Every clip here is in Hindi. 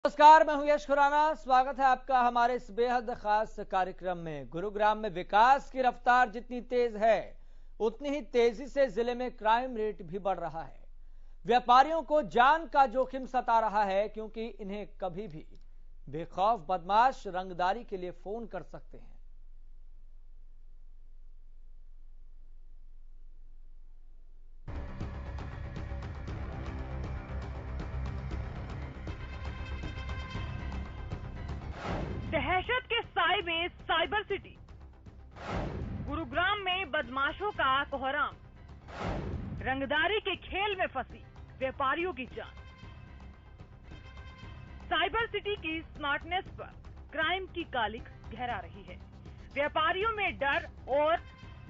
नमस्कार, मैं हूं यश खुराना। स्वागत है आपका हमारे इस बेहद खास कार्यक्रम में। गुरुग्राम में विकास की रफ्तार जितनी तेज है उतनी ही तेजी से जिले में क्राइम रेट भी बढ़ रहा है। व्यापारियों को जान का जोखिम सता रहा है क्योंकि इन्हें कभी भी बेखौफ बदमाश रंगदारी के लिए फोन कर सकते हैं। दहशत के साए में साइबर सिटी। गुरुग्राम में बदमाशों का कोहराम, रंगदारी के खेल में फंसी व्यापारियों की जान। साइबर सिटी की स्मार्टनेस पर क्राइम की कालिख गहरा रही है। व्यापारियों में डर और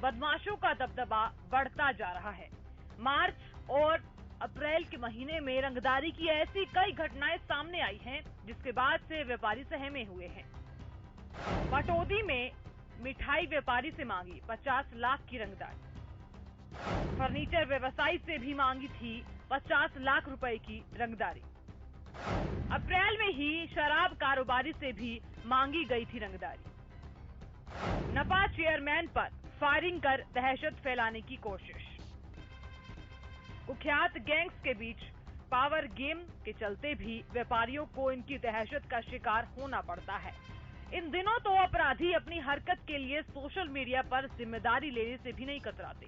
बदमाशों का दबदबा बढ़ता जा रहा है। मार्च और अप्रैल के महीने में रंगदारी की ऐसी कई घटनाएं सामने आई हैं, जिसके बाद से व्यापारी सहमे हुए हैं। पटौदी में मिठाई व्यापारी से मांगी 50 लाख की रंगदारी। फर्नीचर व्यवसायी से भी मांगी थी 50 लाख रुपए की रंगदारी। अप्रैल में ही शराब कारोबारी से भी मांगी गई थी रंगदारी। नपा चेयरमैन पर फायरिंग कर दहशत फैलाने की कोशिश। कुख्यात गैंग्स के बीच पावर गेम के चलते भी व्यापारियों को इनकी दहशत का शिकार होना पड़ता है। इन दिनों तो अपराधी अपनी हरकत के लिए सोशल मीडिया पर जिम्मेदारी लेने से भी नहीं कतराते।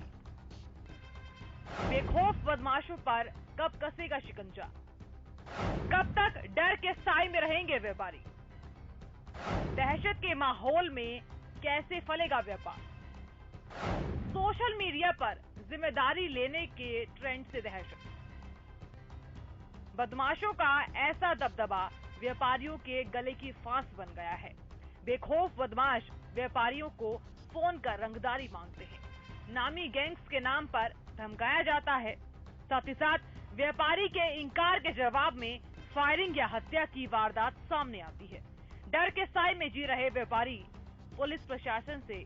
बेखौफ बदमाशों पर कब कसेगा शिकंजा? कब तक डर के साए में रहेंगे व्यापारी? दहशत के माहौल में कैसे फलेगा व्यापार? सोशल मीडिया पर जिम्मेदारी लेने के ट्रेंड से दहशत। बदमाशों का ऐसा दबदबा व्यापारियों के गले की फांस बन गया है। बेखौफ बदमाश व्यापारियों को फोन कर रंगदारी मांगते हैं। नामी गैंग्स के नाम पर धमकाया जाता है। साथ ही साथ व्यापारी के इनकार के जवाब में फायरिंग या हत्या की वारदात सामने आती है। डर के साए में जी रहे व्यापारी पुलिस प्रशासन से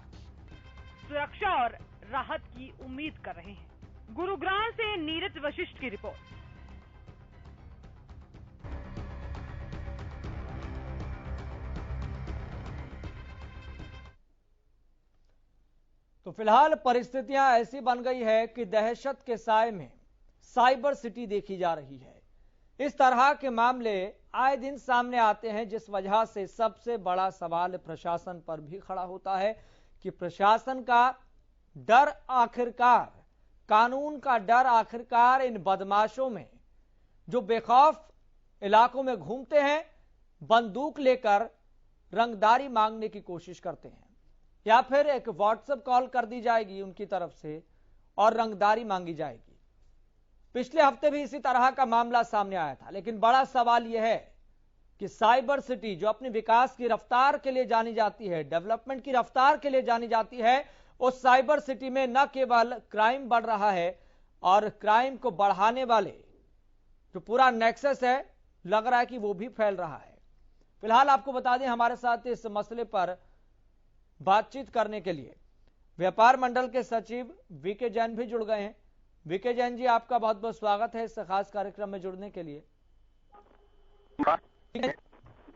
सुरक्षा और राहत की उम्मीद कर रहे हैं। गुरुग्राम से नीरज वशिष्ठ की रिपोर्ट। तो फिलहाल परिस्थितियां ऐसी बन गई है कि दहशत के साए में साइबर सिटी देखी जा रही है। इस तरह के मामले आए दिन सामने आते हैं, जिस वजह से सबसे बड़ा सवाल प्रशासन पर भी खड़ा होता है कि प्रशासन का डर आखिरकार, कानून का डर आखिरकार इन बदमाशों में जो बेखौफ इलाकों में घूमते हैं, बंदूक लेकर रंगदारी मांगने की कोशिश करते हैं, या फिर एक व्हाट्सएप कॉल कर दी जाएगी उनकी तरफ से और रंगदारी मांगी जाएगी। पिछले हफ्ते भी इसी तरह का मामला सामने आया था। लेकिन बड़ा सवाल यह है कि साइबर सिटी जो अपने विकास की रफ्तार के लिए जानी जाती है, डेवलपमेंट की रफ्तार के लिए जानी जाती है, उस साइबर सिटी में न केवल क्राइम बढ़ रहा है और क्राइम को बढ़ाने वाले जो पूरा नेक्सस है, लग रहा है कि वो भी फैल रहा है। फिलहाल आपको बता दें, हमारे साथ इस मसले पर बातचीत करने के लिए व्यापार मंडल के सचिव वीके जैन भी जुड़ गए हैं। वीके जैन जी, आपका बहुत बहुत स्वागत है इस खास कार्यक्रम में जुड़ने के लिए।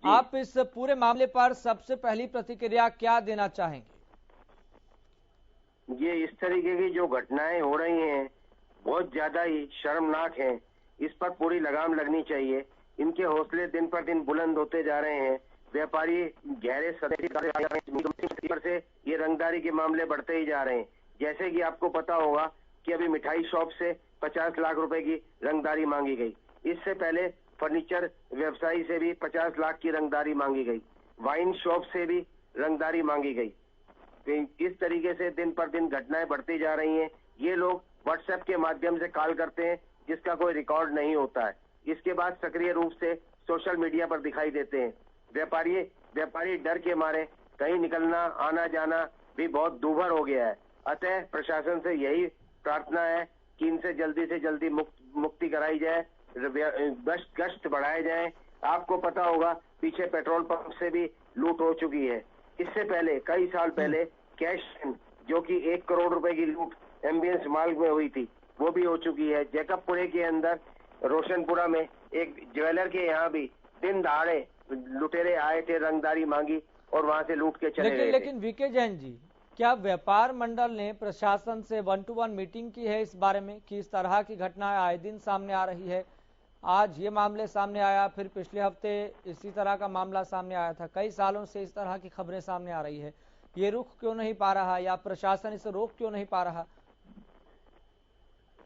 आप इस पूरे मामले पर सबसे पहली प्रतिक्रिया क्या देना चाहेंगे? ये इस तरीके की जो घटनाएं हो रही हैं बहुत ज्यादा ही शर्मनाक हैं। इस पर पूरी लगाम लगनी चाहिए। इनके हौसले दिन पर दिन बुलंद होते जा रहे हैं। व्यापारी गहरे सतह से ये रंगदारी के मामले बढ़ते ही जा रहे हैं। जैसे कि आपको पता होगा कि अभी मिठाई शॉप से 50 लाख रुपए की रंगदारी मांगी गई। इससे पहले फर्नीचर व्यवसायी से भी 50 लाख की रंगदारी मांगी गई। वाइन शॉप से भी रंगदारी मांगी गई। इस तरीके से दिन पर दिन घटनाएं बढ़ती जा रही हैं। ये लोग व्हाट्सएप के माध्यम से कॉल करते हैं, जिसका कोई रिकॉर्ड नहीं होता है। इसके बाद सक्रिय रूप से सोशल मीडिया पर दिखाई देते हैं। व्यापारी डर के मारे कहीं निकलना आना जाना भी बहुत दूभर हो गया है। अतः प्रशासन से यही प्रार्थना है कि इनसे जल्दी से जल्दी मुक्ति कराई जाए, गश्त बढ़ाए जाए। आपको पता होगा पीछे पेट्रोल पंप से भी लूट हो चुकी है। इससे पहले कई साल पहले कैश जो कि 1 करोड़ रुपए की लूट एम्बियंस मार्ग में हुई थी, वो भी हो चुकी है। जैकबपुरे के अंदर रोशनपुरा में एक ज्वेलर के यहाँ भी दिन दहाड़े लुटेरे आए थे, रंगदारी मांगी और वहां से लूट के चले गए। लेकिन वीके जैन जी, क्या व्यापार मंडल ने प्रशासन से 1-to-1 मीटिंग की है इस बारे में कि इस तरह की घटनाएं आए दिन सामने आ रही है? आज ये मामले सामने आया, फिर पिछले हफ्ते इसी तरह का मामला सामने आया था। कई सालों से इस तरह की खबरें सामने आ रही है। ये रुख क्यों नहीं पा रहा या प्रशासन इसे रोक क्यों नहीं पा रहा?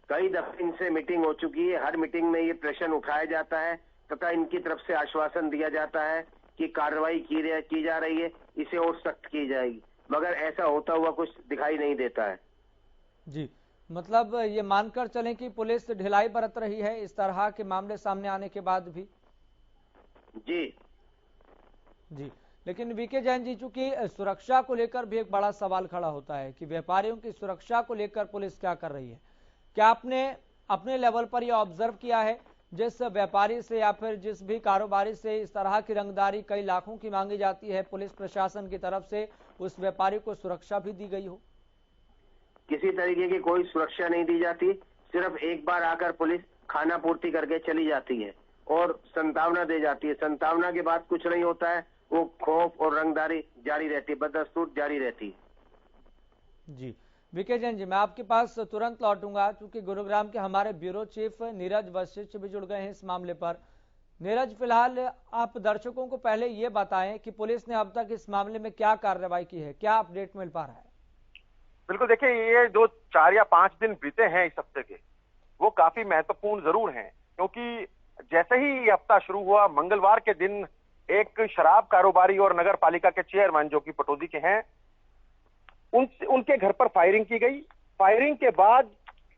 कई दफे इनसे मीटिंग हो चुकी है। हर मीटिंग में ये प्रश्न उठाया जाता है तथा इनकी तरफ से आश्वासन दिया जाता है कि कार्रवाई की जा रही है, इसे और सख्त की जाएगी, मगर ऐसा होता हुआ कुछ दिखाई नहीं देता है। जी, मतलब ये मानकर चलें कि पुलिस ढिलाई बरत रही है इस तरह के मामले सामने आने के बाद भी? जी, लेकिन वीके जैन जी, चूंकि सुरक्षा को लेकर भी एक बड़ा सवाल खड़ा होता है कि व्यापारियों की सुरक्षा को लेकर पुलिस क्या कर रही है। क्या आपने अपने लेवल पर यह ऑब्जर्व किया है, जिस व्यापारी से या फिर जिस भी कारोबारी से इस तरह की रंगदारी कई लाखों की मांगी जाती है, पुलिस प्रशासन की तरफ से उस व्यापारी को सुरक्षा भी दी गई हो? किसी तरीके की कोई सुरक्षा नहीं दी जाती। सिर्फ एक बार आकर पुलिस खाना पूर्ति करके चली जाती है और संतावना दे जाती है। संतावना के बाद कुछ नहीं होता है, वो खौफ और रंगदारी जारी रहती है, बदस्तूर जारी रहती है। जी, वीके जैन जी, मैं आपके पास तुरंत लौटूंगा क्योंकि गुरुग्राम के हमारे ब्यूरो चीफ नीरज वशिष्ठ भी जुड़ गए हैं इस मामले पर। नीरज, फिलहाल आप दर्शकों को पहले ये बताएं कि पुलिस ने अब तक इस मामले में क्या कार्रवाई की है, क्या अपडेट मिल पा रहा है? बिल्कुल, देखिए, ये जो 4 या 5 दिन बीते हैं इस हफ्ते के, वो काफी महत्वपूर्ण जरूर हैं, क्योंकि जैसे ही ये हफ्ता शुरू हुआ, मंगलवार के दिन एक शराब कारोबारी और नगर पालिका के चेयरमैन जो कि पटौदी के हैं, उनके घर पर फायरिंग की गई। फायरिंग के बाद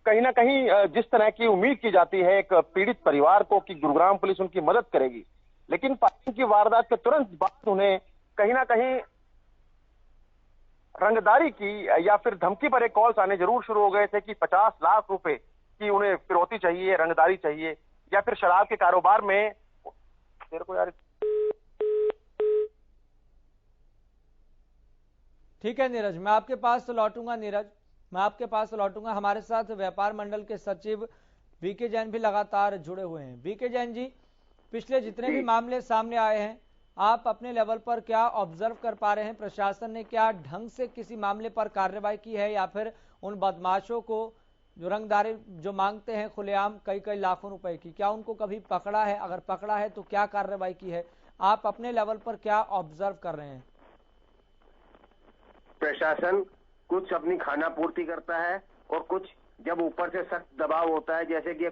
कहीं ना कहीं जिस तरह की उम्मीद की जाती है एक पीड़ित परिवार को कि गुरुग्राम पुलिस उनकी मदद करेगी, लेकिन फायरिंग की वारदात के तुरंत बाद उन्हें कहीं ना कहीं रंगदारी की या फिर धमकी पर एक कॉल्स आने जरूर शुरू हो गए थे कि 50 लाख रुपए की उन्हें फिरौती चाहिए, रंगदारी चाहिए, या फिर शराब के कारोबार में तेरे को यार। ठीक है नीरज, मैं आपके पास लौटूंगा। नीरज, मैं आपके पास लौटूंगा। हमारे साथ व्यापार मंडल के सचिव वीके जैन भी लगातार जुड़े हुए हैं। वीके जैन जी, पिछले जितने भी मामले सामने आए हैं, आप अपने लेवल पर क्या ऑब्जर्व कर पा रहे हैं? प्रशासन ने क्या ढंग से किसी मामले पर कार्रवाई की है या फिर उन बदमाशों को जो रंगदारी जो मांगते हैं खुलेआम कई लाखों रुपए की, क्या उनको कभी पकड़ा है? अगर पकड़ा है तो क्या कार्रवाई की है? आप अपने लेवल पर क्या ऑब्जर्व कर रहे हैं? प्रशासन कुछ अपनी खाना पूर्ति करता है और कुछ जब ऊपर से सख्त दबाव होता है, जैसे कि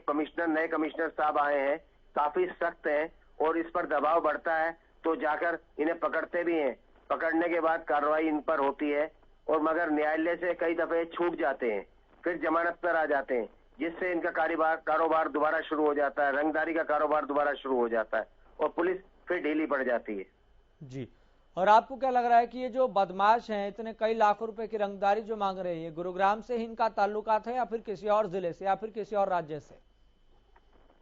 नए कमिश्नर साहब आए हैं, काफी सख्त हैं और इस पर दबाव बढ़ता है तो जाकर इन्हें पकड़ते भी हैं। पकड़ने के बाद कार्रवाई इन पर होती है और मगर न्यायालय से कई दफे छूट जाते हैं, फिर जमानत पर आ जाते हैं, जिससे इनका कारोबार दोबारा शुरू हो जाता है, रंगदारी का कारोबार दोबारा शुरू हो जाता है और पुलिस फिर ढीली पड़ जाती है। जी, और आपको क्या लग रहा है कि ये जो बदमाश हैं, इतने कई लाखों रुपए की रंगदारी जो मांग रहे हैं, ये गुरुग्राम से ही इनका ताल्लुकात है या फिर किसी और जिले से या फिर किसी और राज्य से?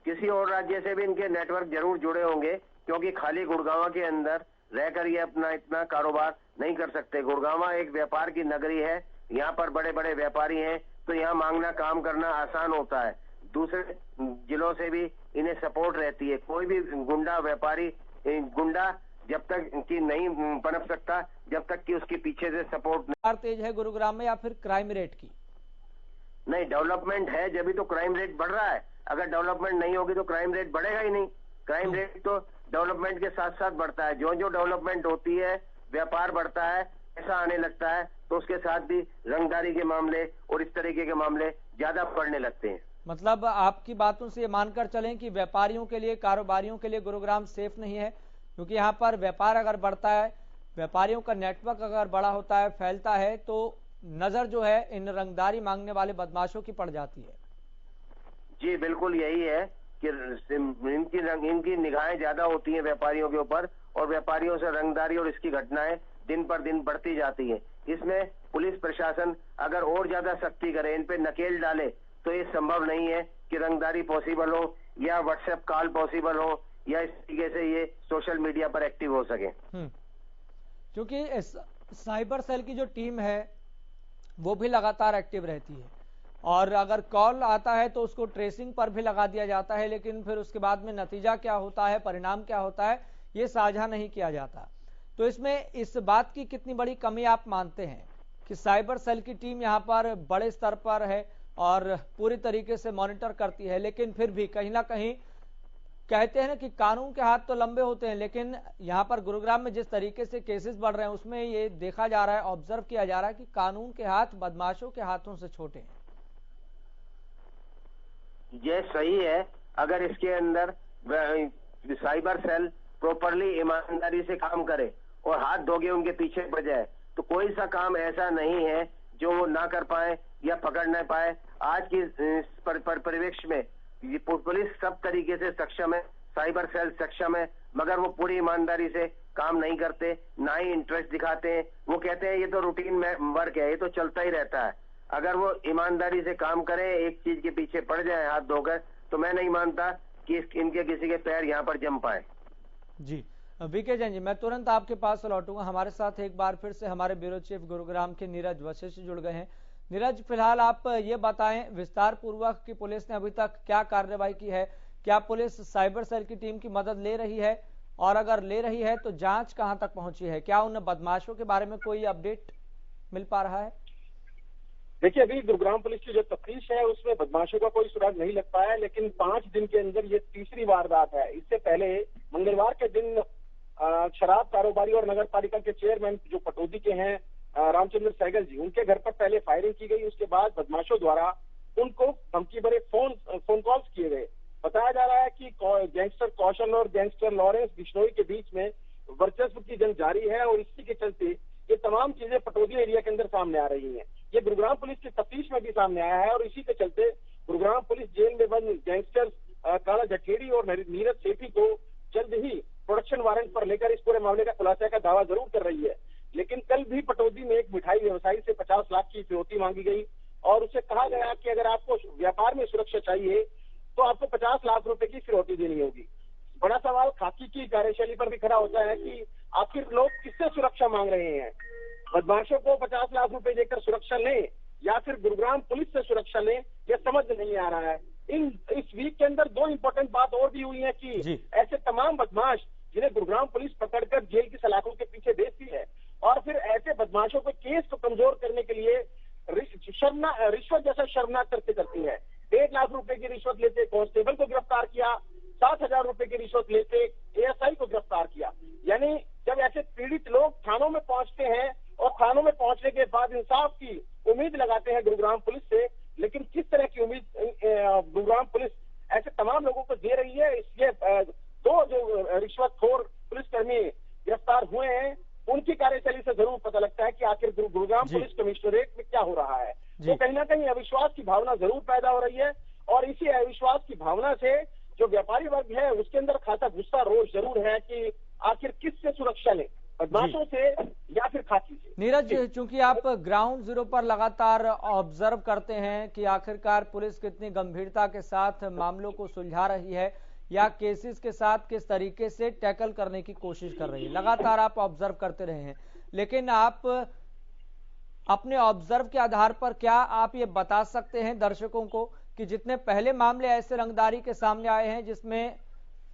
किसी और राज्य से भी इनके नेटवर्क जरूर जुड़े होंगे, क्योंकि खाली गुड़गांव के अंदर रहकर ये अपना इतना कारोबार नहीं कर सकते। गुड़गांव एक व्यापार की नगरी है, यहाँ पर बड़े बड़े व्यापारी हैं, तो यहाँ मांगना काम करना आसान होता है। दूसरे जिलों से भी इन्हें सपोर्ट रहती है। कोई भी गुंडा जब तक कि नहीं पनप सकता जब तक कि उसके पीछे से सपोर्ट नहीं। तेज है गुरुग्राम में या फिर क्राइम रेट की? नहीं, डेवलपमेंट है जब तो क्राइम रेट बढ़ रहा है। अगर डेवलपमेंट नहीं होगी तो क्राइम रेट बढ़ेगा ही नहीं। क्राइम रेट तो डेवलपमेंट के साथ साथ बढ़ता है। जो डेवलपमेंट होती है, व्यापार बढ़ता है, ऐसा आने लगता है, तो उसके साथ भी रंगदारी के मामले और इस तरीके के मामले ज्यादा बढ़ने लगते हैं। मतलब आपकी बातों से ये मानकर चलें कि व्यापारियों के लिए, कारोबारियों के लिए गुरुग्राम सेफ नहीं है, क्योंकि यहाँ पर व्यापार अगर बढ़ता है, व्यापारियों का नेटवर्क अगर बड़ा होता है, फैलता है, तो नजर जो है इन रंगदारी मांगने वाले बदमाशों की पड़ जाती है। जी बिल्कुल यही है कि इनकी निगाहें ज्यादा होती हैं व्यापारियों के ऊपर और व्यापारियों से रंगदारी और इसकी घटनाएं दिन पर दिन बढ़ती जाती हैं। इसमें पुलिस प्रशासन अगर और ज्यादा सख्ती करे, इन पे नकेल डाले, तो ये संभव नहीं है कि रंगदारी पॉसिबल हो या व्हाट्सएप कॉल पॉसिबल हो या इस तरीके से ये सोशल मीडिया पर एक्टिव हो सके। क्योंकि साइबर सेल की जो टीम है वो भी लगातार एक्टिव रहती है। और अगर कॉल आता है तो उसको ट्रेसिंग पर भी लगा दिया जाता है, लेकिन फिर उसके बाद में नतीजा क्या होता है, परिणाम क्या होता है, ये साझा नहीं किया जाता। तो इसमें इस बात की कितनी बड़ी कमी आप मानते हैं कि साइबर सेल की टीम यहाँ पर बड़े स्तर पर है और पूरी तरीके से मॉनिटर करती है, लेकिन फिर भी कहीं ना कहीं कहते हैं ना कि कानून के हाथ तो लंबे होते हैं, लेकिन यहाँ पर गुरुग्राम में जिस तरीके से केसेस बढ़ रहे हैं उसमें ये देखा जा रहा है, ऑब्जर्व किया जा रहा है कि कानून के हाथ बदमाशों के हाथों से छोटे हैं। ये सही है, अगर इसके अंदर साइबर सेल प्रॉपरली ईमानदारी से काम करे और हाथ धोके उनके पीछे पड़ जाए तो कोई सा काम ऐसा नहीं है जो वो ना कर पाए या पकड़ न पाए। आज की परिवेश में ये पुलिस सब तरीके से सक्षम है, साइबर सेल सक्षम है, मगर वो पूरी ईमानदारी से काम नहीं करते, ना ही इंटरेस्ट दिखाते हैं। वो कहते हैं ये तो रूटीन में वर्क है, ये तो चलता ही रहता है। अगर वो ईमानदारी से काम करें, एक चीज के पीछे पड़ जाए हाथ धोकर, तो मैं नहीं मानता कि इनके किसी के पैर यहाँ पर जम पाए। जी वीके जैन जी, मैं तुरंत आपके पास लौटूंगा। हमारे साथ एक बार फिर से हमारे ब्यूरो चीफ गुरुग्राम के नीरज वशिष्ठ जुड़ गए हैं। नीरज, फिलहाल आप ये बताएं विस्तार पूर्वक कि पुलिस ने अभी तक क्या कार्रवाई की है, क्या पुलिस साइबर सेल की टीम की मदद ले रही है, और अगर ले रही है तो जांच कहां तक पहुंची है, क्या उन बदमाशों के बारे में कोई अपडेट मिल पा रहा है? देखिए, अभी गुरुग्राम पुलिस की जो तफ्तीश है उसमें बदमाशों का कोई सुराग नहीं लग पाया, लेकिन 5 दिन के अंदर ये तीसरी वारदात है। इससे पहले मंगलवार के दिन शराब कारोबारी और नगर पालिका के चेयरमैन जो पटौदी के हैं रामचंद्र सहगल जी, उनके घर पर पहले फायरिंग की गई। उसके बाद बदमाशों द्वारा उनको धमकी भरे फोन कॉल्स किए गए। बताया जा रहा है कि गैंगस्टर कौशल और गैंगस्टर लॉरेंस बिश्नोई के बीच में वर्चस्व की जंग जारी है और इसी के चलते ये तमाम चीजें पटौदी एरिया के अंदर सामने आ रही हैं। ये गुरुग्राम पुलिस की तफ्तीश में भी सामने आया है और इसी के चलते गुरुग्राम पुलिस जेल में बंद गैंगस्टर काला जखेड़ी और नीरज सेठी को जल्द ही प्रोडक्शन वारंट पर लेकर इस पूरे मामले का खुलासा का दावा जरूर कर रही है। लेकिन कल भी पटौदी में एक मिठाई व्यवसायी से 50 लाख की फिरौती मांगी गई और उसे कहा गया कि अगर आपको व्यापार में सुरक्षा चाहिए तो आपको 50 लाख रुपए की फिरौती देनी होगी। बड़ा सवाल खाकी की कार्यशैली पर भी खड़ा होता है कि आखिर लोग किससे सुरक्षा मांग रहे हैं, बदमाशों को 50 लाख रुपए देकर सुरक्षा लें या फिर गुरुग्राम पुलिस से सुरक्षा लें, यह समझ नहीं आ रहा है। इस वीक के अंदर 2 इंपॉर्टेंट बात और भी हुई है कि ऐसे तमाम बदमाश जिन्हें गुरुग्राम पुलिस पकड़कर जेल की सलाखों के पीछे भेजती है और फिर ऐसे बदमाशों के केस को कमजोर करने के लिए रिश्वत जैसा शर्मनाक कृत्य करती है। 1.5 लाख रुपए की रिश्वत लेते कांस्टेबल को गिरफ्तार किया, 7,000 रुपए की रिश्वत लेते एएसआई को गिरफ्तार किया। यानी जब ऐसे पीड़ित लोग थानों में पहुंचते हैं और थानों में पहुंचने के बाद इंसाफ की उम्मीद लगाते हैं गुरुग्राम पुलिस से, लेकिन किस तरह की उम्मीद गुरुग्राम पुलिस ऐसे तमाम लोगों को दे रही है, इसलिए 2 जो रिश्वतखोर पुलिसकर्मी गिरफ्तार हुए हैं उनकी कार्यशैली से जरूर पता लगता है कि आखिर गुरुग्राम पुलिस कमिश्नरेट में क्या हो रहा है। तो कहीं ना कहीं अविश्वास की भावना जरूर पैदा हो रही है और इसी अविश्वास की भावना से जो व्यापारी वर्ग है उसके अंदर खासा गुस्सा रोष जरूर है कि आखिर किससे सुरक्षा ले, बदमाशों से या फिर खाकी से। नीरज, चूंकि आप ग्राउंड जीरो पर लगातार ऑब्जर्व करते हैं कि आखिरकार पुलिस कितनी गंभीरता के साथ मामलों को सुलझा रही है या केसेस के साथ किस तरीके से टैकल करने की कोशिश कर रही है, लगातार आप ऑब्जर्व करते रहे हैं, लेकिन आप अपने ऑब्जर्व के आधार पर क्या आप ये बता सकते हैं दर्शकों को कि जितने पहले मामले ऐसे रंगदारी के सामने आए हैं जिसमें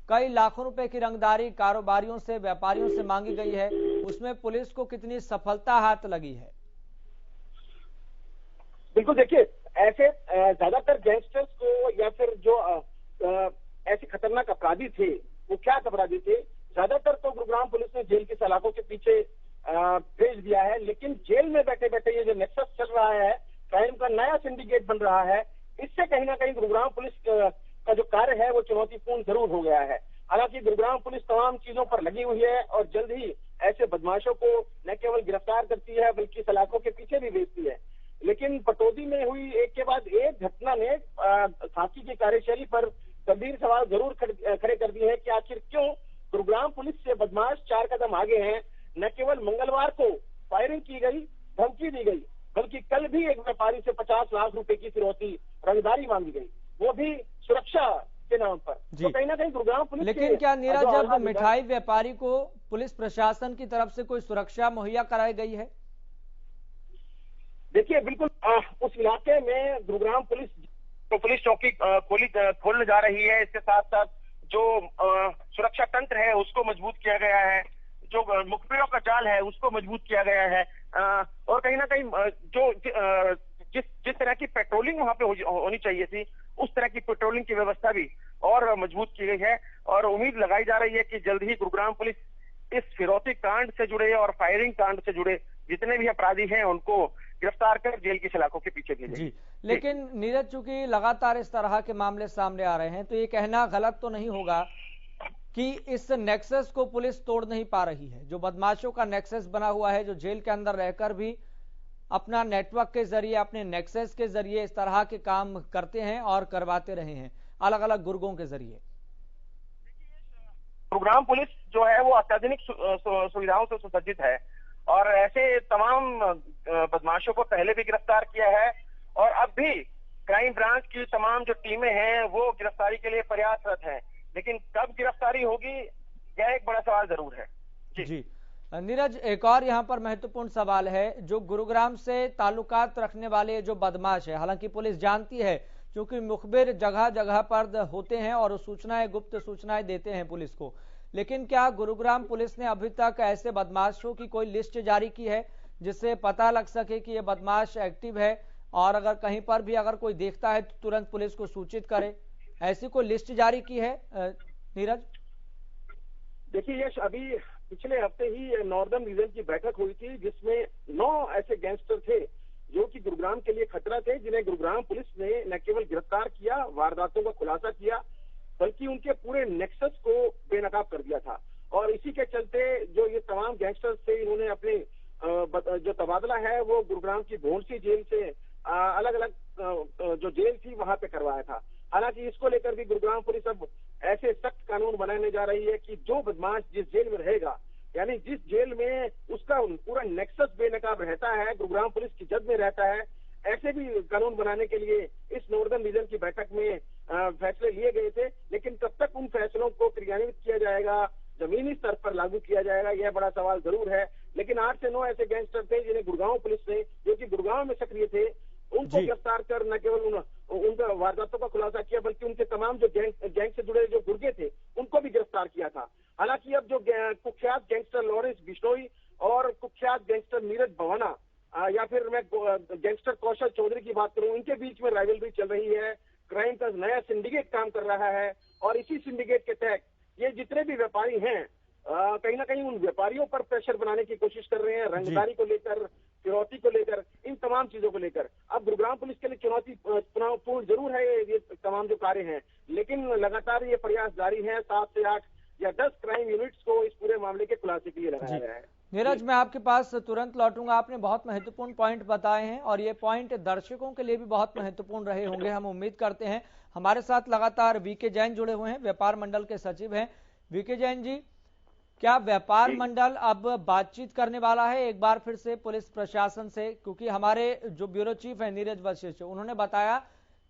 कई लाखों रुपए की रंगदारी कारोबारियों से, व्यापारियों से मांगी गई है, उसमें पुलिस को कितनी सफलता हाथ लगी है? बिल्कुल, देखिए ऐसे ज्यादातर गैंगस्टर्स को या फिर जो ऐसे खतरनाक अपराधी थे, कुख्यात अपराधी थे, ज्यादातर तो गुरुग्राम पुलिस ने जेल की सलाखों के पीछे भेज दिया है। लेकिन जेल में बैठे बैठे ये जो नेक्सस चल रहा है, क्राइम का नया सिंडिकेट बन रहा है, इससे कहीं ना कहीं गुरुग्राम पुलिस का जो कार्य है वो चुनौतीपूर्ण जरूर हो गया है। हालांकि गुरुग्राम पुलिस तमाम चीजों पर लगी हुई है और जल्द ही ऐसे बदमाशों को न केवल गिरफ्तार करती है बल्कि सलाखों के पीछे भी भेजती है। लेकिन पटौदी में हुई एक के बाद एक घटना ने खाकी की कार्यशैली पर गंभीर सवाल जरूर खड़े कर दिए हैं कि आखिर क्यों गुरुग्राम पुलिस से बदमाश 4 कदम आगे हैं। न केवल मंगलवार को फायरिंग की गई, धमकी दी गई, बल्कि कल भी एक व्यापारी से 50 लाख रुपए की फिरौती रंगदारी मांगी गई, वो भी सुरक्षा के नाम पर। तो कहीं ना कहीं गुरुग्राम पुलिस, लेकिन क्या नीरज, जब मिठाई व्यापारी को पुलिस प्रशासन की तरफ से कोई सुरक्षा मुहैया कराई गई है? देखिए बिल्कुल उस इलाके में गुरुग्राम पुलिस चौकी खोलने जा रही है। इसके साथ साथ जो सुरक्षा तंत्र है उसको मजबूत किया गया है, जो मुखबिरों का जाल है उसको मजबूत किया गया है, और कहीं ना कहीं जो जिस तरह की पेट्रोलिंग वहां पे होनी चाहिए थी उस तरह की पेट्रोलिंग की व्यवस्था भी और मजबूत की गई है। और उम्मीद लगाई जा रही है कि जल्द ही गुरुग्राम पुलिस इस फिरौती कांड से जुड़े और फायरिंग कांड से जुड़े जितने भी अपराधी हैं उनको गिरफ्तार कर जेल की सलाखों के पीछे भेजेगी। जी, लेकिन नीरज, चूंकि लगातार इस तरह के मामले सामने आ रहे हैं तो ये कहना गलत तो नहीं होगा कि इस नेक्सस को पुलिस तोड़ नहीं पा रही है। जो बदमाशों का नेक्सस बना हुआ है, जो जेल के अंदर रहकर भी अपना नेटवर्क के जरिए, अपने नेक्सस के जरिए इस तरह के काम करते हैं और करवाते रहे हैं अलग अलग गुर्गों के जरिए। गुरुग्राम पुलिस जो है वो अत्याधुनिक सुविधाओं से सुसज्जित है और ऐसे तमाम बदमाशों को पहले भी गिरफ्तार किया है और अब भी क्राइम ब्रांच की तमाम जो टीमें हैं वो गिरफ्तारी के लिए प्रयासरत हैं, लेकिन कब गिरफ्तारी होगी यह एक बड़ा सवाल जरूर है। जी नीरज, एक और यहाँ पर महत्वपूर्ण सवाल है, जो गुरुग्राम से ताल्लुकात रखने वाले जो बदमाश है, हालांकि पुलिस जानती है क्योंकि मुखबिर जगह जगह पर होते हैं और सूचनाएं, गुप्त सूचनाएं देते हैं पुलिस को, लेकिन क्या गुरुग्राम पुलिस ने अभी तक ऐसे बदमाशों की कोई लिस्ट जारी की है जिससे पता लग सके कि ये बदमाश एक्टिव है और अगर कहीं पर भी अगर कोई देखता है तो तुरंत पुलिस को सूचित करे? ऐसी कोई लिस्ट जारी की है नीरज? देखिए यश, अभी पिछले हफ्ते ही नॉर्दर्न रीजन की बैठक हुई थी जिसमें 9 ऐसे गैंगस्टर थे जो कि गुरुग्राम के लिए खतरा थे, जिन्हें गुरुग्राम पुलिस ने न केवल गिरफ्तार किया, वारदातों का खुलासा किया, बल्कि उनके पूरे नेक्सस को बेनकाब कर दिया था। और इसी के चलते जो ये तमाम गैंगस्टर्स थे, इन्होंने अपने जो तबादला है वो गुरुग्राम की भोंडसी जेल से अलग अलग जो जेल थी वहां पे करवाया था। हालांकि इसको लेकर भी गुरुग्राम पुलिस अब ऐसे सख्त कानून बनाने जा रही है कि जो बदमाश जिस जेल में रहेगा, यानी जिस जेल में उसका पूरा नेक्सस बेनकाब रहता है, गुरुग्राम पुलिस की जद में रहता है, ऐसे भी कानून बनाने के लिए इस नॉर्दर्न रीजन की बैठक में फैसले लिए गए थे। लेकिन कब तक उन फैसलों को क्रियान्वित किया जाएगा, जमीनी स्तर पर लागू किया जाएगा, यह बड़ा सवाल जरूर है। लेकिन 8 से 9 ऐसे गैंगस्टर थे जिन्हें गुड़गांव पुलिस ने, जो कि गुड़गांव में सक्रिय थे, उनको गिरफ्तार कर न केवल उनका वारदातों का खुलासा किया बल्कि उनके तमाम जो गैंग से जुड़े जो गुर्गे थे उनको भी गिरफ्तार किया था। हालांकि अब जो कुख्यात गैंगस्टर लॉरेंस बिश्नोई और कुख्यात गैंगस्टर नीरज भवाना या फिर मैं गैंगस्टर कौशल चौधरी की बात करूं, इनके बीच में राइवलरी चल रही है। क्राइम का नया सिंडिकेट काम कर रहा है और इसी सिंडिकेट के तहत ये जितने भी व्यापारी हैं कहीं ना कहीं उन व्यापारियों पर प्रेशर बनाने की कोशिश कर रहे हैं, रंगदारी को लेकर, फिरौती को लेकर, इन तमाम चीजों को लेकर। अब गुरुग्राम पुलिस के लिए चुनौतीपूर्ण जरूर है ये तमाम जो कार्य हैं, लेकिन लगातार ये प्रयास जारी है। 7 से 8 या 10 क्राइम यूनिट्स को इस पूरे मामले के खुलासे के लिए लगाया गया है। नीरज, मैं आपके पास तुरंत लौटूंगा। आपने बहुत महत्वपूर्ण पॉइंट बताए हैं और ये पॉइंट दर्शकों के लिए भी बहुत महत्वपूर्ण रहे होंगे, हम उम्मीद करते हैं। हमारे साथ लगातार वीके जैन जुड़े हुए हैं, व्यापार मंडल के सचिव हैं। वीके जैन जी, क्या व्यापार मंडल अब बातचीत करने वाला है एक बार फिर से पुलिस प्रशासन से? क्योंकि हमारे जो ब्यूरो चीफ है नीरज वशिष्ठ, उन्होंने बताया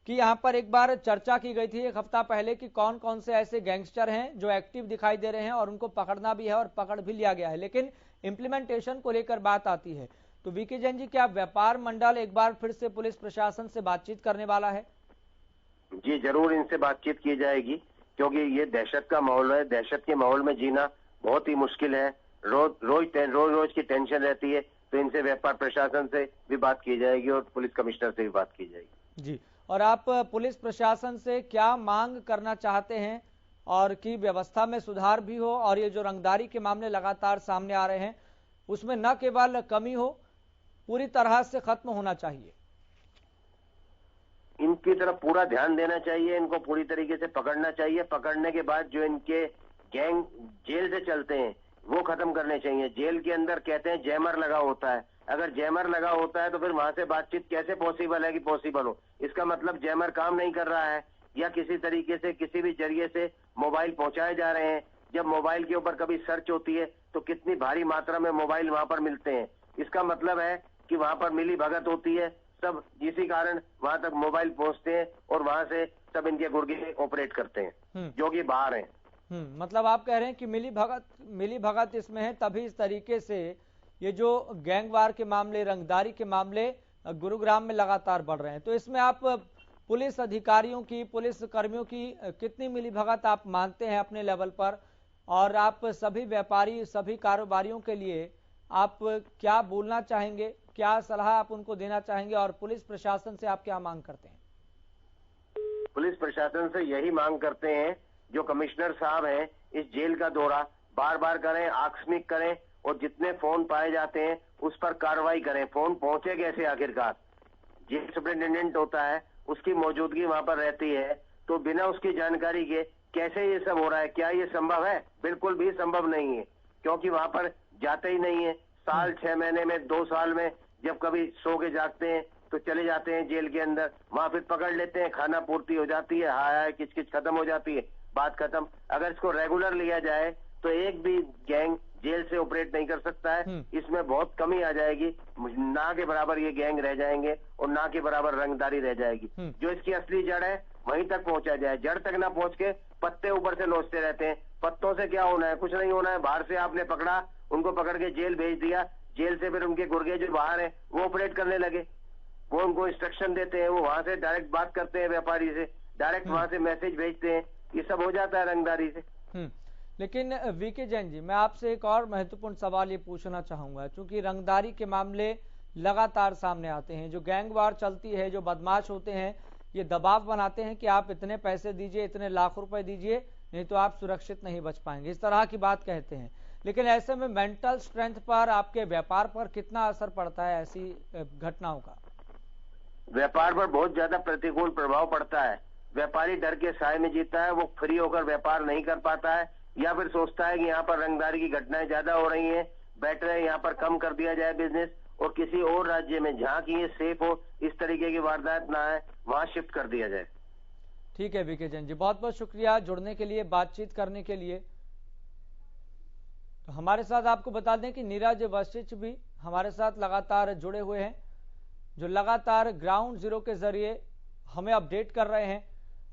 कि यहां पर एक बार चर्चा की गई थी 1 हफ्ता पहले कि कौन कौन से ऐसे गैंगस्टर हैं जो एक्टिव दिखाई दे रहे हैं और उनको पकड़ना भी है और पकड़ भी लिया गया है, लेकिन इम्प्लीमेंटेशन को लेकर बात आती है। तो वीके जैन जी, क्या व्यापार मंडल एक बार फिर से पुलिस प्रशासन से बातचीत करने वाला है? जी जरूर, इनसे बातचीत की जाएगी क्योंकि ये दहशत का माहौल है। दहशत के माहौल में जीना बहुत ही मुश्किल है, रोज की टेंशन रहती है, तो इनसे व्यापार प्रशासन से भी बात की जाएगी और पुलिस कमिश्नर से भी बात की जाएगी। जी, और आप पुलिस प्रशासन से क्या मांग करना चाहते हैं और कि व्यवस्था में सुधार भी हो और ये जो रंगदारी के मामले लगातार सामने आ रहे हैं उसमें न केवल कमी हो, पूरी तरह से खत्म होना चाहिए? इनकी तरफ पूरा ध्यान देना चाहिए, इनको पूरी तरीके से पकड़ना चाहिए। पकड़ने के बाद जो इनके गैंग जेल से चलते हैं वो खत्म करने चाहिए। जेल के अंदर कहते हैं जैमर लगा होता है, अगर जैमर लगा होता है तो फिर वहां से बातचीत कैसे पॉसिबल है कि पॉसिबल हो? इसका मतलब जैमर काम नहीं कर रहा है या किसी तरीके से किसी भी जरिए से मोबाइल पहुंचाए जा रहे हैं। जब मोबाइल के ऊपर कभी सर्च होती है तो कितनी भारी मात्रा में मोबाइल वहां पर मिलते हैं, इसका मतलब है कि वहां पर मिली भगत होती है सब, जिसी कारण वहां तक मोबाइल पहुंचते हैं और वहां से सब इनके गुर्गे ऑपरेट करते हैं जो कि बाहर हैं। मतलब आप कह रहे हैं कि मिली भगत इसमें है, तभी इस तरीके से ये जो गैंगवार के मामले, रंगदारी के मामले गुरुग्राम में लगातार बढ़ रहे हैं। तो इसमें आप पुलिस अधिकारियों की, पुलिस कर्मियों की कितनी मिलीभगत आप मानते हैं अपने लेवल पर, और आप सभी व्यापारी, सभी कारोबारियों के लिए आप क्या बोलना चाहेंगे, क्या सलाह आप उनको देना चाहेंगे, और पुलिस प्रशासन से आप क्या मांग करते हैं? पुलिस प्रशासन से यही मांग करते हैं, जो कमिश्नर साहब हैं, इस जेल का दौरा बार बार करें, आकस्मिक करें, और जितने फोन पाए जाते हैं उस पर कार्रवाई करें। फोन पहुंचे कैसे? आखिरकार जेल सुपरिटेंडेंट होता है, उसकी मौजूदगी वहां पर रहती है, तो बिना उसकी जानकारी के कैसे ये सब हो रहा है? क्या ये संभव है? बिल्कुल भी संभव नहीं है, क्योंकि वहां पर जाते ही नहीं है। साल 6 महीने में, 2 साल में जब कभी सो के जागते हैं तो चले जाते हैं जेल के अंदर, वहां फिर पकड़ लेते हैं, खाना पूर्ति हो जाती है, हाय हाय किच खत्म हो जाती है, बात खत्म। अगर इसको रेगुलर लिया जाए तो एक भी गैंग जेल से ऑपरेट नहीं कर सकता है। इसमें बहुत कमी आ जाएगी, ना के बराबर ये गैंग रह जाएंगे और ना के बराबर रंगदारी रह जाएगी। जो इसकी असली जड़ है वहीं तक पहुंचा जाए, जड़ तक ना पहुंच के पत्ते ऊपर से नोचते रहते हैं। पत्तों से क्या होना है? कुछ नहीं होना है। बाहर से आपने पकड़ा, उनको पकड़ के जेल भेज दिया, जेल से फिर उनके गुर्गे जो बाहर है वो ऑपरेट करने लगे, वो उनको इंस्ट्रक्शन देते हैं, वो वहां से डायरेक्ट बात करते हैं व्यापारी से, डायरेक्ट वहां से मैसेज भेजते हैं। ये सब हो जाता है रंगदारी से। लेकिन वीके जैन जी, मैं आपसे एक और महत्वपूर्ण सवाल ये पूछना चाहूंगा, क्योंकि रंगदारी के मामले लगातार सामने आते हैं, जो गैंगवार चलती है, जो बदमाश होते हैं, ये दबाव बनाते हैं कि आप इतने पैसे दीजिए, इतने लाख रुपए दीजिए, नहीं तो आप सुरक्षित नहीं बच पाएंगे, इस तरह की बात कहते हैं। लेकिन ऐसे में मेंटल स्ट्रेंथ पर, आपके व्यापार पर कितना असर पड़ता है ऐसी घटनाओं का? व्यापार पर बहुत ज्यादा प्रतिकूल प्रभाव पड़ता है। व्यापारी डर के साए में जीता है, वो फ्री होकर व्यापार नहीं कर पाता है, या फिर सोचता है कि यहाँ पर रंगदारी की घटनाएं ज्यादा हो रही हैं, बेटर है यहाँ पर कम कर दिया जाए बिजनेस, और किसी और राज्य में जहाँ की ये सेफ हो, इस तरीके की वारदात ना है, वहां शिफ्ट कर दिया जाए। ठीक है वीके जैन जी, बहुत बहुत शुक्रिया जुड़ने के लिए, बातचीत करने के लिए। तो हमारे साथ आपको बता दें कि नीरज वशिष्ठ भी हमारे साथ लगातार जुड़े हुए हैं, जो लगातार ग्राउंड जीरो के जरिए हमें अपडेट कर रहे हैं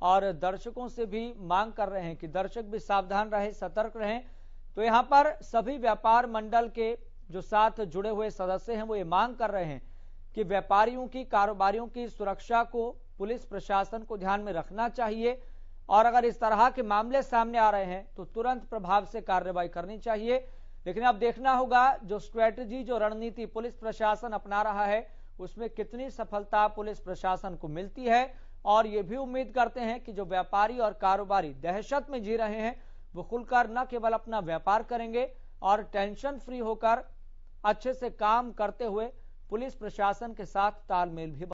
और दर्शकों से भी मांग कर रहे हैं कि दर्शक भी सावधान रहें, सतर्क रहें। तो यहां पर सभी व्यापार मंडल के जो साथ जुड़े हुए सदस्य हैं वो ये मांग कर रहे हैं कि व्यापारियों की, कारोबारियों की सुरक्षा को पुलिस प्रशासन को ध्यान में रखना चाहिए, और अगर इस तरह के मामले सामने आ रहे हैं तो तुरंत प्रभाव से कार्रवाई करनी चाहिए। लेकिन अब देखना होगा जो स्ट्रेटजी, जो रणनीति पुलिस प्रशासन अपना रहा है, उसमें कितनी सफलता पुलिस प्रशासन को मिलती है। और ये भी उम्मीद करते हैं कि जो व्यापारी और कारोबारी दहशत में जी रहे हैं वो खुलकर न केवल अपना व्यापार करेंगे और टेंशन फ्री होकर अच्छे से काम करते हुए पुलिस प्रशासन के साथ तालमेल भी